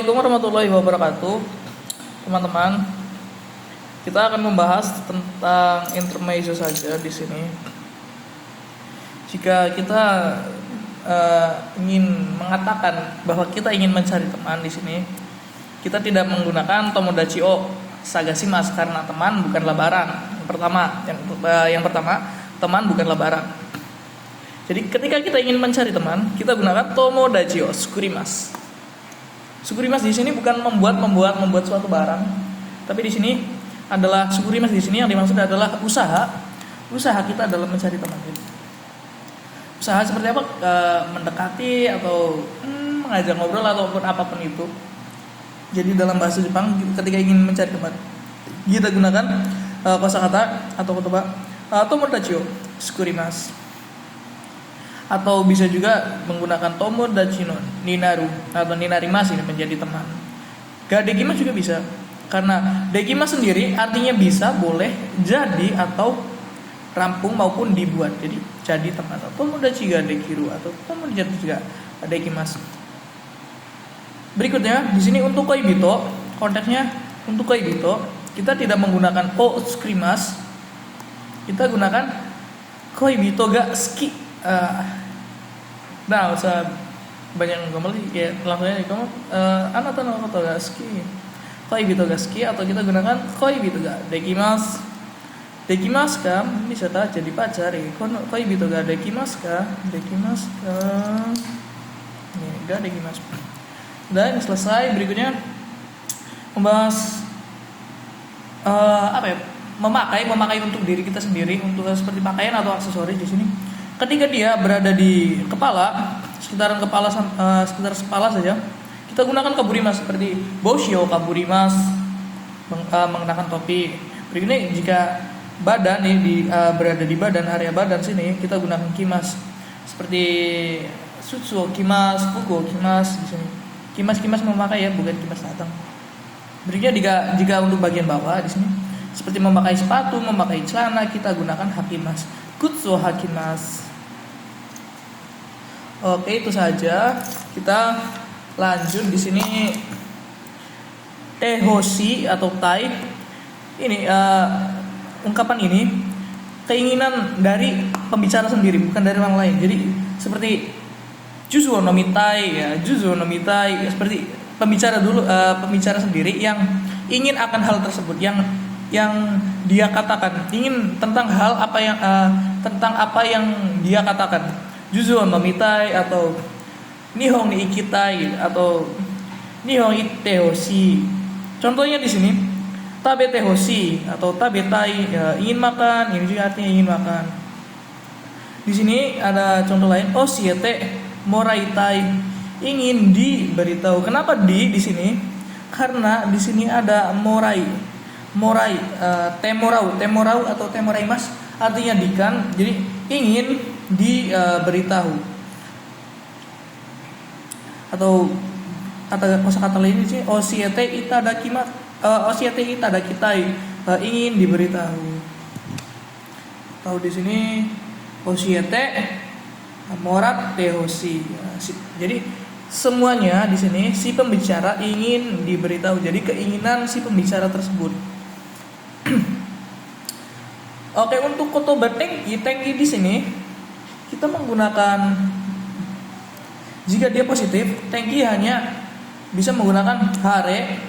Assalamualaikum warahmatullahi wabarakatuh, teman-teman. Kita akan membahas tentang intermezzo saja di sini. Jika kita ingin mengatakan bahwa kita ingin mencari teman di sini, kita tidak menggunakan tomodachi o sagashimasu karena teman bukanlah barang. Yang pertama, teman bukanlah barang. Jadi ketika kita ingin mencari teman, kita gunakan tomodachi o sukurimasu. Sukurimasu di sini bukan membuat suatu barang, tapi di sini adalah sukurimasu di sini yang dimaksud adalah usaha kita dalam mencari teman. Usaha seperti apa? Mendekati atau mengajak ngobrol ataupun apapun itu. Jadi dalam bahasa Jepang ketika ingin mencari teman, kita gunakan kosakata atau kotoba tomodachi o sukurimasu. Atau bisa juga menggunakan tomodachi no ninaru atau ninarimasu ini menjadi teman. Ga dekimasu juga bisa. Karena dekimasu sendiri artinya bisa, boleh, jadi atau rampung maupun dibuat. Jadi jadi teman. Atau tomodachi ga dekiru atau tomodachi ga dekimasu. Berikutnya di sini untuk koibito, konteksnya untuk koibito kita tidak menggunakan o sukurimasu. Kita gunakan koibito ga suki. Nah, usah banyak ngomong ya, langsung aja kamu anata no koto ga suki, koibito ga suki, atau kita gunakan koibito ga dekimasu. Dekimasu ka bisa jadi pacar ya. Koibito ga dekimasu ka? Dekimasu ka? Ini ga dekimasu. Dan selesai, berikutnya membahas memakai untuk diri kita sendiri, untuk seperti pakaian atau aksesoris di sini. Ketika dia berada di kepala, sekitar kepala saja, kita gunakan kaburimasu seperti boshio kaburimasu, mengenakan topi. Berikutnya jika badan ini berada di area badan sini, kita gunakan kimas seperti sutsu kimas, fuku kimas di sini. Kimas memakai ya, bukan kimas datang. Berikutnya jika untuk bagian bawah di sini, seperti memakai sepatu, memakai celana, kita gunakan hakimas, kutsu hakimas. Oke, itu saja. Kita lanjut di sini tehoshi atau tai. Ini ungkapan ini keinginan dari pembicara sendiri, bukan dari orang lain. Jadi seperti juzu no mitai ya, juzu no mitai seperti pembicara sendiri yang ingin akan hal tersebut, yang dia katakan, ingin tentang hal tentang apa yang dia katakan. Juzu no mitai atau nihon ni ikitai atau nihon ite hoshi. Contohnya di sini tabete hoshi atau tabetai ya, ingin makan, ini juga artinya ingin makan. Di sini ada contoh lain, oshiete moraitai, ingin diberitahu. Kenapa di sini? Karena di sini ada morai, temorau atau temoraimas artinya dikan. Jadi ingin diberitahu. Atau kosakata lain sih oshiete itadakitai, ingin diberitahu. Atau di sini oshiete moratte hoshi. Jadi semuanya di sini si pembicara ingin diberitahu. Jadi keinginan si pembicara tersebut. Oke, untuk kotoba tenki di sini kita menggunakan, jika dia positif, tenki hanya bisa menggunakan hare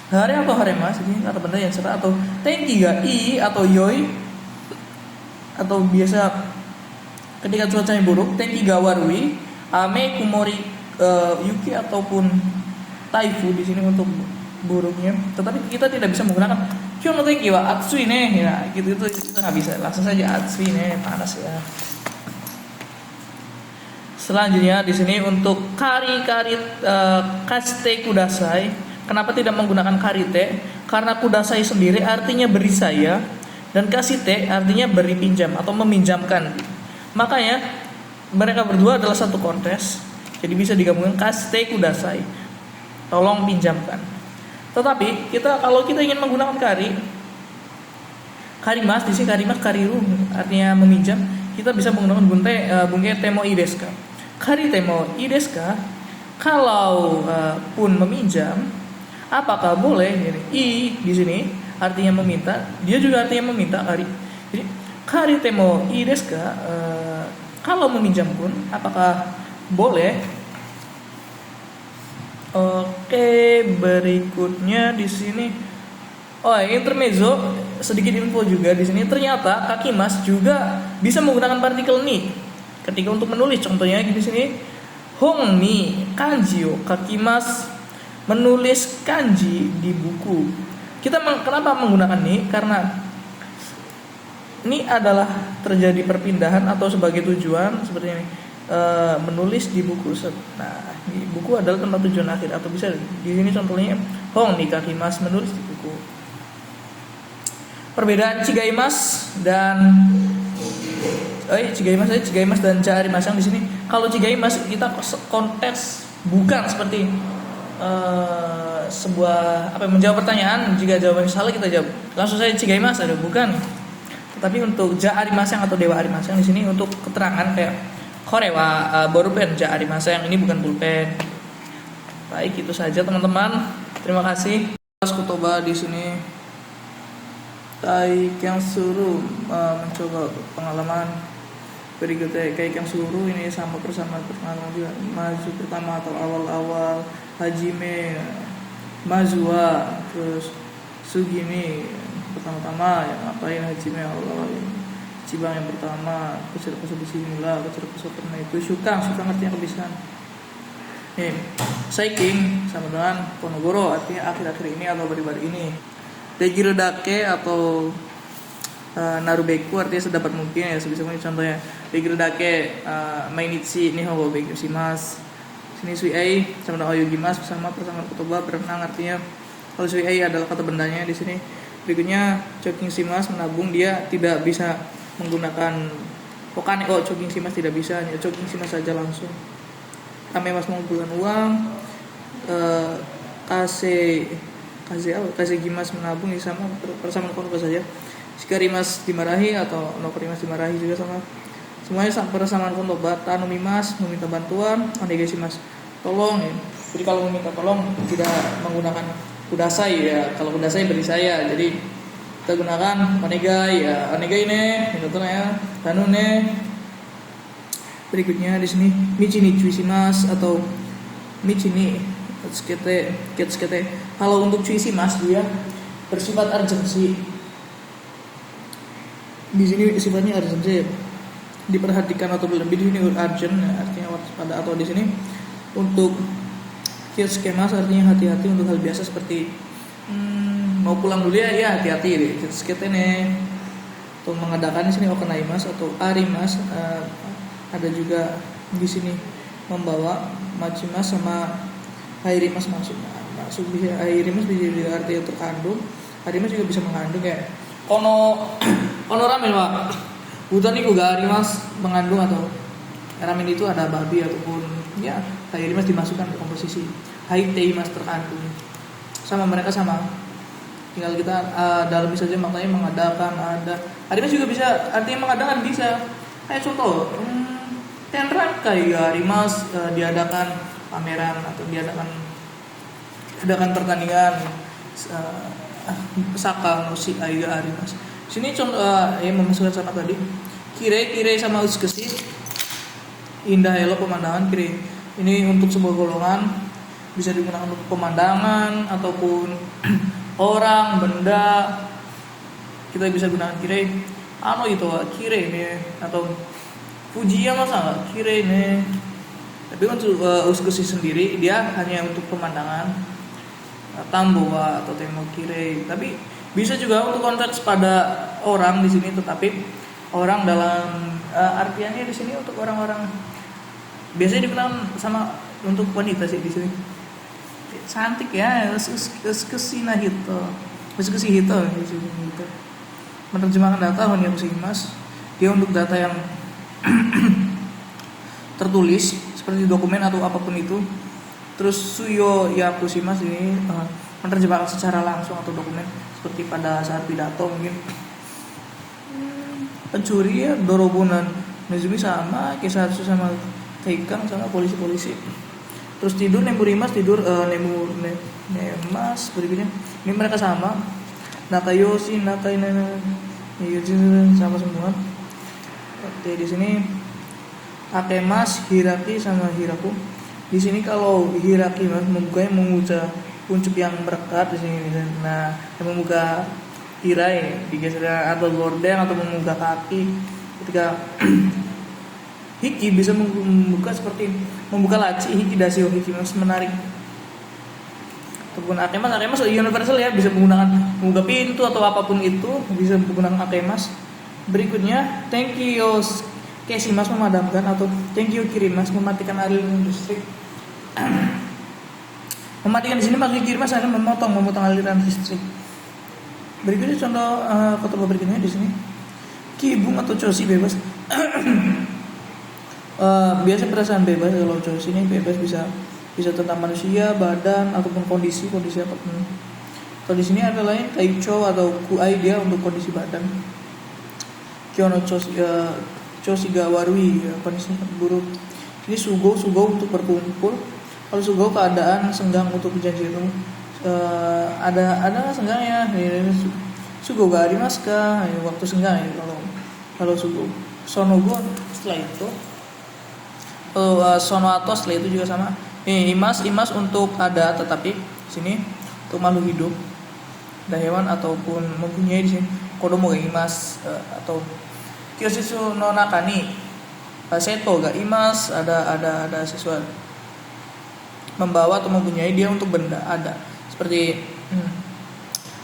atau harema, jadi kata benda yang serta, atau tenki ga i atau yoi, atau biasa ketika cuacanya buruk tenki ga warui, ame kumori, yuki ataupun taifu di sini untuk buruknya. Tetapi kita tidak bisa menggunakan kyo no tenki wa atsui ne ya, gitu itu kita nggak bisa, langsung saja atsui ne, panas ya. Selanjutnya di sini untuk kari kaste kudasai. Kenapa tidak menggunakan karite? Karena kudasai sendiri artinya beri saya, dan kasite artinya beri pinjam atau meminjamkan. Makanya mereka berdua adalah satu kontes. Jadi bisa digabungkan kaste kudasai, tolong pinjamkan. Tetapi kalau kita ingin menggunakan karimas di sini, karimas kariru artinya meminjam, kita bisa menggunakan bunke temo ideska. Kari temo ideska Kalau pun meminjam, apakah boleh? Jadi, i di sini artinya meminta, dia juga artinya meminta kari. Jadi kari temo i desu ka? Kalau meminjam pun apakah boleh? Oke, berikutnya di sini. Oh, intermezzo, sedikit info juga di sini. Ternyata kakimas juga bisa menggunakan partikel ni ketika untuk menulis. Contohnya di sini, hong ni kanji o kakimas, menulis kanji di buku. Kita kenapa menggunakan ni? Karena ini adalah terjadi perpindahan atau sebagai tujuan seperti ini. Menulis di buku. Nah, di buku adalah tempat tujuan akhir, atau bisa di sini contohnya hong ni kakimas, menulis di buku. Perbedaan chigaimas dan chigaimas dan jaarimasang di sini. Kalau chigaimas kita konteks bukan seperti sebuah menjawab pertanyaan. Jika jawabannya salah kita jawab langsung saja chigaimas, ada bukan. Tetapi untuk jaarimasang atau dewa arimasang di sini untuk keterangan kayak korewa borupen jaarimasang, ini bukan pulpen. Baik, itu saja teman-teman. Terima kasih. Kelas kutoba di sini. Kaik yang suruh mencoba pengalaman berikutnya. Kaik yang suruh ini sama persamaan juga. Maju pertama atau awal-awal, hajime, mazua, terus sugimi pertama-tama yang ngapain, hajime awal-awal, cibang yang pertama, kusir-kusir bismillah, kusir-kusir pernah itu, suka artinya kebiasaan. Saiking sama dengan konogoro, artinya akhir-akhir ini atau baru-baru ini. Degirodake atau narubeku artinya sedapat mungkin ya, sebisa mungkin. Contohnya degirodake mainichi nihongo bekyou shimasu. Sini sui ai sama dengan oyugimasu bersama persamaan kotoba berenang, artinya kalau sui ai adalah kata bendanya di sini. Berikutnya choking shimasu, menabung, dia tidak bisa menggunakan pokane choking shimasu, tidak bisa, hanya choking shimasu saja langsung. Tamemas mengumpulkan uang, Kasegimas menabung, sama persamaan konoba saja. Shikarimas dimarahi atau nokorimas dimarahi juga sama. Semuanya persamaan konoba. Tanomimas meminta bantuan, onegaishimasu tolong ya. Jadi kalau meminta tolong tidak menggunakan kudasai ya. Kalau kudasai beri saya. Jadi kita gunakan onegai ya. Onegai ne, minta tolong ya. Tanu ne. Berikutnya di sini michi ni chuishimasu atau michi ni Ketskete. Kalau untuk cuisi mas, dia bersifat urgency. Di sini sifatnya urgency, diperhatikan atau lebih. Di sini urgent artinya waspada, atau di sini untuk ketskete artinya hati-hati untuk hal biasa seperti mau pulang dulu ya hati-hati deh. Ketskete nih untuk mengadakan di sini okanaimas atau arimas. Ada juga di sini membawa machimas sama hairimas masuk bisa. Hairimas bisa artinya terkandung, harimas juga bisa mengandung ya. Ramen wa hutan iku ga harimas mengandung, atau ramen itu ada babi ataupun ya hairimas dimasukkan ke komposisi. Haiteimas terkandung, sama mereka sama, tinggal kita dalam saja maknanya mengadakan. Ada harimas juga bisa artinya mengadakan, bisa. Kayak contoh tenran kayak harimas diadakan pameran atau diadakan pertandingan saka musik aiga arimas. Sini contoh yang memasukkan sama tadi. Kire sama uskesi, indah elok pemandangan. Kire ini untuk sebuah golongan, bisa digunakan untuk pemandangan ataupun orang, benda. Kita bisa gunakan kire. Kire ini atau pujian masa nggak kire ini. Tapi untuk uskesi sendiri dia hanya untuk pemandangan, tamboa atau temo kire. Tapi bisa juga untuk konteks pada orang di sini, tetapi orang dalam artiannya di sini untuk orang-orang biasanya digunakan sama untuk wanita sih di sini. Cantik ya, uskesi nahito, uskesi hito di sini gitu. Menerjemahkan data hanya mas, dia untuk data yang tertulis seperti dokumen atau apapun itu. Terus suyo yakushimas ini menerjemahkan secara langsung atau dokumen seperti pada saat pidato mungkin. Pencuri ya dorobunan Nezumi sama Kisatsu sama Teikang sama polisi-polisi. Terus tidur Nemurimas tidur Nemas berikutnya. Ini mereka sama. Nakayoshi, Nakainana, sama semua. Oke, di sini Akemas, Hiraki sama Hiraku. Di sini kalau Hiraki mas membukanya membuka kuncup yang merekat di sini. Nah, yang membuka tirai digeser atau gorden atau membuka kaki. Ketika Hiki bisa membuka seperti membuka laci, Hiki dasio, Hiki mas menarik. Ataupun Akemas universal ya, bisa menggunakan membuka pintu atau apapun itu bisa menggunakan Akemas. Berikutnya thank you Kesimas memadamkan atau thank you Kirimas mematikan aliran listrik. Mematikan di sini maksudnya Kirimas adalah memotong aliran listrik. Berikutnya contoh kata berikutnya di sini Kibung atau Choshi bebas. Biasa perasaan bebas. Kalau Choshi ini bebas bisa tentang manusia, badan ataupun kondisi apapun. Kalau di sini ada lain Kaicho atau Kuai dia untuk kondisi badan. Kyono Choshi ga warui kondisi buruk. Ini Sugo untuk berkumpul. Kalau Sugo keadaan senggang untuk berjanji itu ada senggangnya. Sugo ga arimasu ka? Waktu senggang ya kalau Sugo. Sonogo setelah itu. Sonoato setelah itu juga sama. Imas untuk ada tetapi di sini untuk makhluk hidup, ada hewan ataupun mempunyai di sini. Kodomo ga imas atau Kyoshisu no nakani seto ga imas, ada siswa membawa atau mempunyai dia untuk benda ada seperti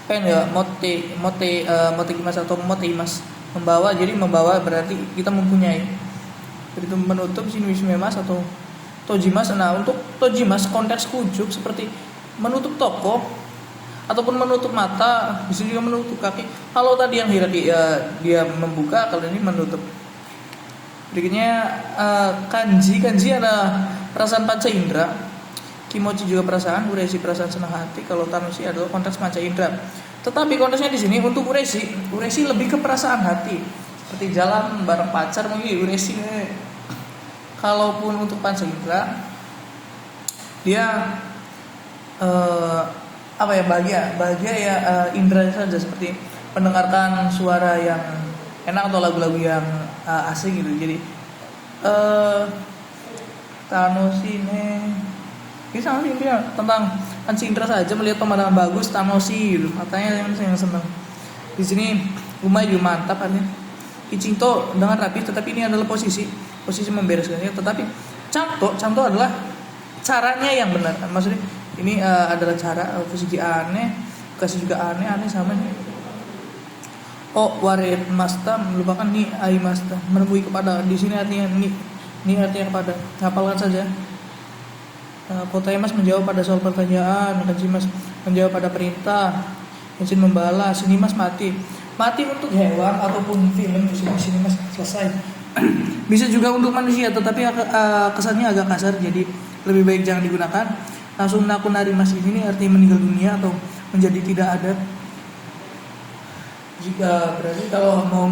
pen ya mote imas atau mote imas membawa, jadi membawa berarti kita mempunyai. Jadi itu menutup sini wismemas atau tojimas. Nah untuk tojimas konteks kujuk seperti menutup toko ataupun menutup mata, bisa juga menutup kaki. Kalau tadi yang Hiraki dia membuka, kalau ini menutup. Berikutnya kanji ada perasaan panca indera. Kimochi juga perasaan, uresi perasaan senang hati. Kalau tanushi adalah konteks panca indera. Tetapi konteksnya di sini untuk uresi lebih ke perasaan hati. Seperti jalan bareng pacar mungkin uresi. Kalaupun untuk panca indera dia bahagia ya indera saja, seperti mendengarkan suara yang enak atau lagu-lagu yang asing gitu. Jadi tanoshi ini sama sih dia tentang panca indera saja, melihat pemandangan bagus tanoshi gitu, matanya yang senang. Di sini umai juga mantap artinya. Ichinto dengan rapi, tetapi ini adalah posisi membereskannya. Tetapi canto adalah caranya yang benar. Maksudnya ini adalah cara fusiki aneh, kasih juga aneh sama nih. Ware masta melupakan ni ai masta, menemui kepada. Di sini artinya ni artinya kepada. Hafalkan saja. Kotaemas menjawab pada soal pertanyaan, Kanjimas menjawab pada perintah, Yasin membalas, Sinimas mati untuk hewan ataupun film di sini Mas selesai. Bisa juga untuk manusia, tetapi kesannya agak kasar, jadi lebih baik jangan digunakan. Langsung nakunarimas ini artinya meninggal dunia atau menjadi tidak ada. Jika berarti kalau mau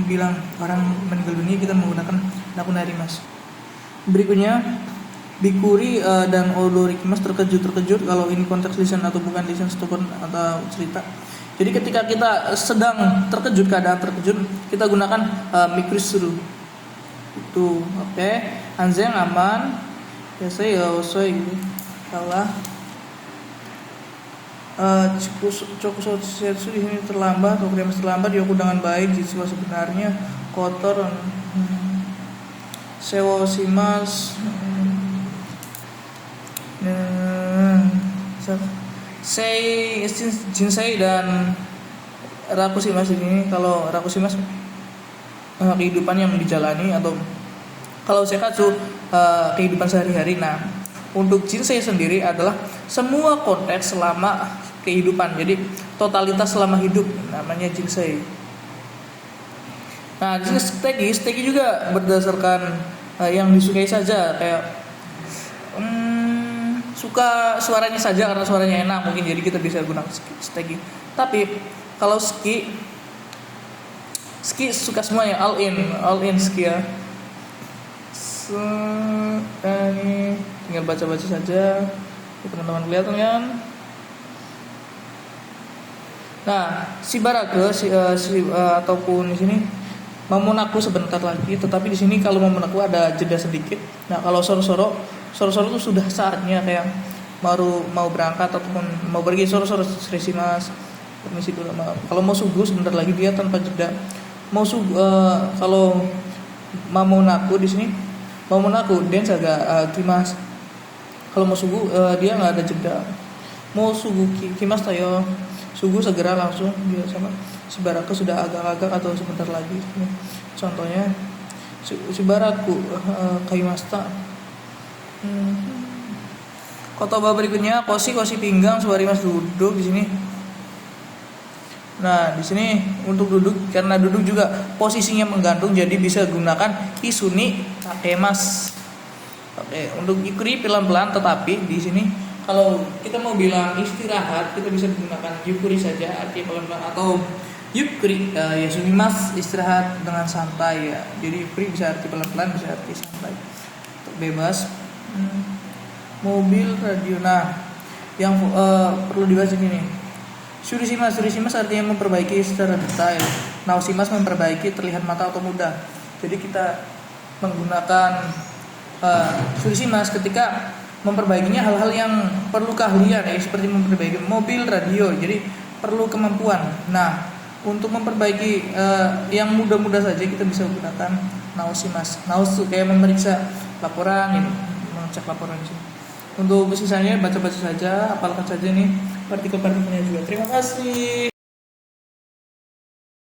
bilang orang meninggal dunia kita menggunakan nakunarimas. Berikutnya Bikuri dan Odorikimas terkejut kalau ini konteks lisan atau bukan lisan atau cerita. Jadi ketika kita sedang terkejut, keadaan terkejut, kita gunakan mikrisuru. Itu oke. Anzen aman. Biasanya ya osoi gitu. Salah. Chokusetsu di sini terlambat, Tokurimas terlambat, Yoku dengan baik, Jitsuwa sebenarnya kotor. Sewoshimas Jinsei dan Rakushimas ini. Kalau Rakushimas kehidupan yang dijalani, atau kalau Sekatsu kehidupan sehari-hari. Nah, untuk Jinsei sendiri adalah semua konteks selama kehidupan, jadi totalitas selama hidup, namanya Jinsei. Nah, di sini stegi juga berdasarkan yang disukai saja, kayak suka suaranya saja karena suaranya enak mungkin, jadi kita bisa gunakan stegi. Tapi kalau ski suka semuanya, all in ski ya. tinggal baca-baca saja. Teman-teman kelihatan kan? Nah, si Barake ataupun di sini Mamunaku sebentar lagi, tetapi di sini kalau Mamunaku ada jeda sedikit. Nah, kalau Soro-Soro itu sudah saatnya kayak baru mau berangkat ataupun mau pergi. Soro-Soro Sri Mas, permisi dulu maaf. Kalau mau subuh sebentar lagi dia tanpa jeda. Mau subuh kalau Mamunaku di sini Mamunaku dan agak Kimas. Kalau mau subuh dia nggak ada jeda. Mau subuh Kimas tayo subuh segera langsung dia sama si Barake sudah agak-agak atau sebentar lagi. Contohnya si Baraku Kaimasta. Kotoba berikutnya kosi pinggang suari Mas duduk di sini. Nah, di sini untuk duduk karena duduk juga posisinya menggantung jadi bisa gunakan isuni takemas. Oke, untuk yukuri pelan-pelan tetapi di sini kalau kita mau bilang istirahat kita bisa menggunakan yukuri saja artinya pelan-pelan atau yukuri ya sumimas istirahat dengan santai ya. Jadi yukuri bisa arti pelan-pelan bisa arti santai. Bebas. Mobil radio. Nah, yang perlu dibahas ini nih. Surisimas artinya memperbaiki secara detail. Nausimas memperbaiki terlihat mata atau mudah. Jadi kita menggunakan surisimas ketika memperbaikinya hal-hal yang perlu keahlian ya, seperti memperbaiki mobil radio. Jadi perlu kemampuan. Nah, untuk memperbaiki yang mudah-mudah saja kita bisa menggunakan nausimas. Naus itu kayak memeriksa laporan ini, mengecek laporan di sini. Untuk sisanya baca-baca saja, apalkan saja nih partikel-partikelnya juga. Terima kasih.